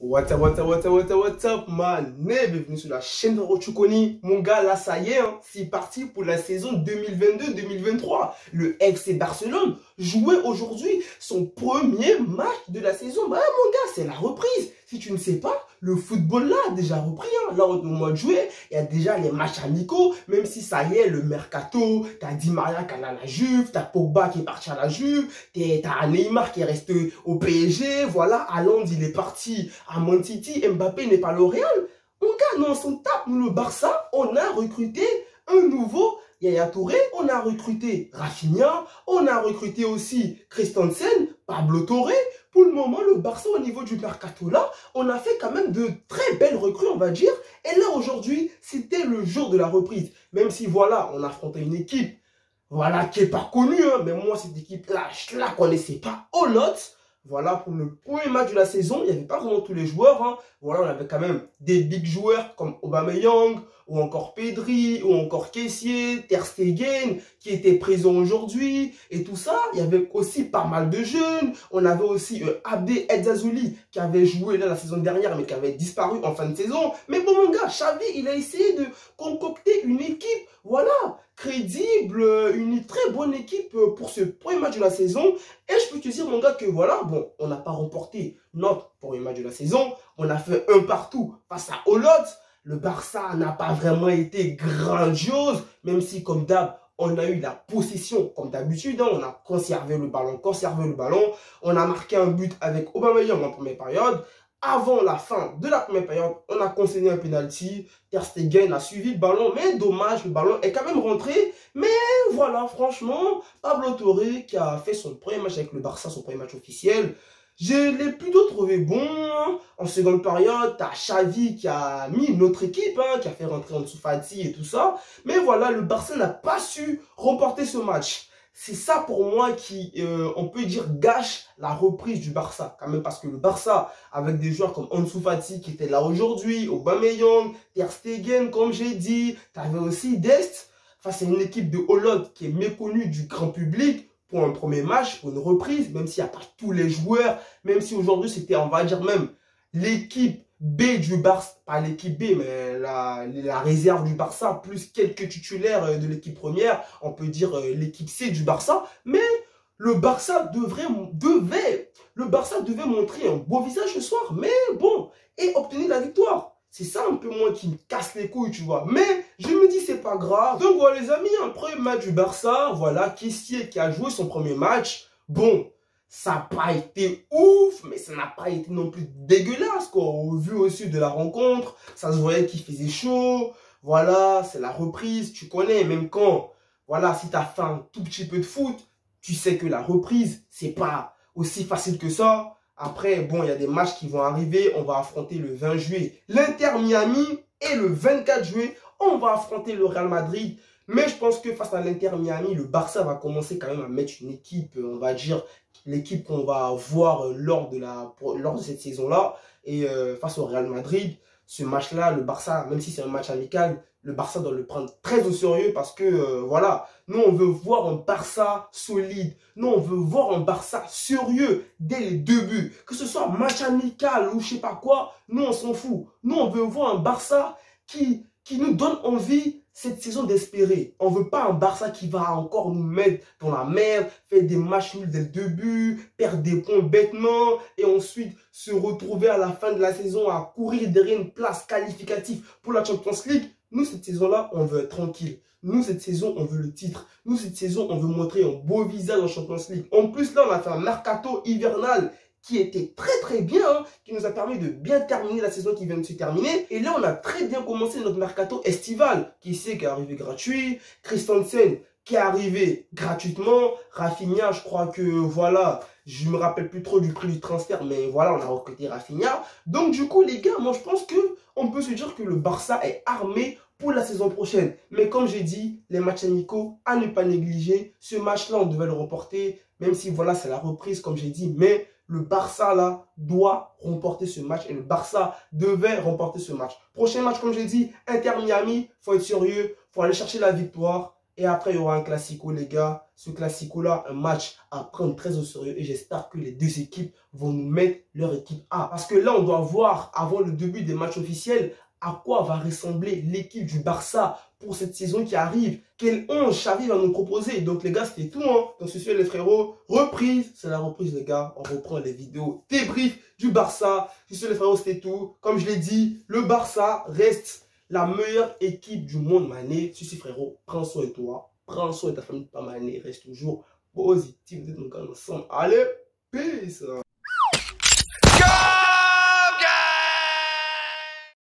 What's up, man? Bienvenue sur la chaîne Rochukoni. Mon gars, là, ça y est, hein, c'est parti pour la saison 2022-2023. Le FC Barcelone jouait aujourd'hui son premier match de la saison. Bah, mon gars, c'est la reprise. Si tu ne sais pas, le football là a déjà repris. Hein. Là, au mois de juillet, il y a déjà les matchs amicaux. Même si ça y est, le mercato, t'as Di Maria qui est à la Juve, t'as Pogba qui est parti à la Juve, t'as Neymar qui est resté au PSG. Voilà, Haaland, il est parti à Man City, Mbappé n'est pas le Real. Mon gars, nous, on s'en tape. Nous, le Barça, on a recruté un nouveau Yaya Touré, on a recruté Rafinha, on a recruté aussi Christensen, Pablo Torre. Pour le moment, le Barça, au niveau du mercato là, on a fait quand même de très belles recrues, on va dire. Et là, aujourd'hui, c'était le jour de la reprise. Même si, voilà, on a affronté une équipe, voilà, qui n'est pas connue. Hein, mais moi, cette équipe-là, je la connaissais pas au lot. Voilà, pour le premier match de la saison, il n'y avait pas vraiment tous les joueurs. Hein. Voilà, on avait quand même des big joueurs comme Aubameyang, ou encore Pedri, ou encore Kessié, Ter Stegen, qui étaient présents aujourd'hui, et tout ça. Il y avait aussi pas mal de jeunes. On avait aussi Abdé Edzazouli, qui avait joué là la saison dernière, mais qui avait disparu en fin de saison. Mais bon, mon gars, Xavi, il a essayé de concocter une équipe, voilà, crédible, une très bonne équipe pour ce premier match de la saison. Et je peux te dire, mon gars, que voilà, bon, on n'a pas remporté notre premier match de la saison. On a fait un partout face à Olot. Le Barça n'a pas vraiment été grandiose, même si, comme d'hab, on a eu la possession, comme d'habitude. Hein, on a conservé le ballon. On a marqué un but avec Aubameyang en première période. Avant la fin de la première période, on a concédé un penalty. Ter Stegen a suivi le ballon, mais dommage, le ballon est quand même rentré. Mais voilà, franchement, Pablo Torre qui a fait son premier match avec le Barça, son premier match officiel, je l'ai plutôt trouvé bon. En seconde période, t'as Xavi qui a mis une autre équipe, hein, qui a fait rentrer Ansu Fati et tout ça. Mais voilà, le Barça n'a pas su remporter ce match. C'est ça pour moi qui, on peut dire, gâche la reprise du Barça. Quand même parce que le Barça, avec des joueurs comme Ansu Fati qui était là aujourd'hui, Aubameyang, Ter Stegen, comme j'ai dit, tu avais aussi Dest, face à une équipe de Hollande qui est méconnue du grand public pour un premier match, pour une reprise, même s'il n'y a pas tous les joueurs, même si aujourd'hui c'était, on va dire même, l'équipe B du Barça, pas l'équipe B, mais la réserve du Barça, plus quelques titulaires de l'équipe première, on peut dire l'équipe C du Barça, mais le Barça devait montrer un beau visage ce soir, mais bon, et obtenir la victoire. C'est ça un peu moi qui me casse les couilles, tu vois. Mais je me dis, c'est pas grave. Donc voilà les amis, un premier match du Barça, voilà, Kessié qui a joué son premier match, bon, ça n'a pas été ouf, mais ça n'a pas été non plus dégueulasse, quoi. Au vu aussi de la rencontre, ça se voyait qu'il faisait chaud. Voilà, c'est la reprise, tu connais, même quand, voilà, si tu as fait un tout petit peu de foot, tu sais que la reprise, c'est pas aussi facile que ça. Après, bon, il y a des matchs qui vont arriver. On va affronter le 20 juillet l'Inter Miami et le 24 juillet, on va affronter le Real Madrid. Mais je pense que face à l'Inter Miami, le Barça va commencer quand même à mettre une équipe, on va dire, l'équipe qu'on va voir lors de cette saison-là. Et face au Real Madrid, ce match-là, le Barça, même si c'est un match amical, le Barça doit le prendre très au sérieux parce que, voilà, nous, on veut voir un Barça solide. Nous, on veut voir un Barça sérieux dès les débuts. Que ce soit match amical ou je sais pas quoi, nous, on s'en fout. Nous, on veut voir un Barça qui nous donne envie cette saison d'espérer. On ne veut pas un Barça qui va encore nous mettre dans la merde, faire des matchs nuls dès le début, perdre des points bêtement et ensuite se retrouver à la fin de la saison à courir derrière une place qualificative pour la Champions League. Nous, cette saison-là, on veut être tranquille. Nous, cette saison, on veut le titre. Nous, cette saison, on veut montrer un beau visage en Champions League. En plus, là, on a fait un mercato hivernal qui était très bien, hein, qui nous a permis de bien terminer la saison qui vient de se terminer. Et là, on a très bien commencé notre mercato estival, qui est arrivé gratuit. Christensen, qui est arrivé gratuitement. Rafinha, je crois que, voilà, je me rappelle plus trop du prix du transfert, mais voilà, on a recruté Rafinha. Donc, du coup, les gars, moi, je pense que on peut se dire que le Barça est armé pour la saison prochaine. Mais comme j'ai dit, les matchs amicaux, à ne pas négliger. Ce match-là, on devait le remporter, même si, voilà, c'est la reprise, comme j'ai dit, mais le Barça, là, doit remporter ce match et le Barça devait remporter ce match. Prochain match, comme j'ai dit, Inter Miami, il faut être sérieux, il faut aller chercher la victoire Et après, il y aura un classico, les gars. Ce classico-là, un match à prendre très au sérieux. Et j'espère que les deux équipes vont nous mettre leur équipe A. Parce que là, on doit voir, avant le début des matchs officiels, à quoi va ressembler l'équipe du Barça pour cette saison qui arrive. Quel 11 Xavi va nous proposer. Donc les gars, c'était tout. Donc c'est sûr les frérots. Reprise. C'est la reprise les gars. On reprend les vidéos débrief du Barça. C'est sûr les frérots, c'était tout. Comme je l'ai dit, le Barça reste la meilleure équipe du monde, Mané. Si frérot, prends soin de toi. Prends soin de ta famille, pas Mané. Reste toujours positif. Vous êtes ensemble. Allez, peace.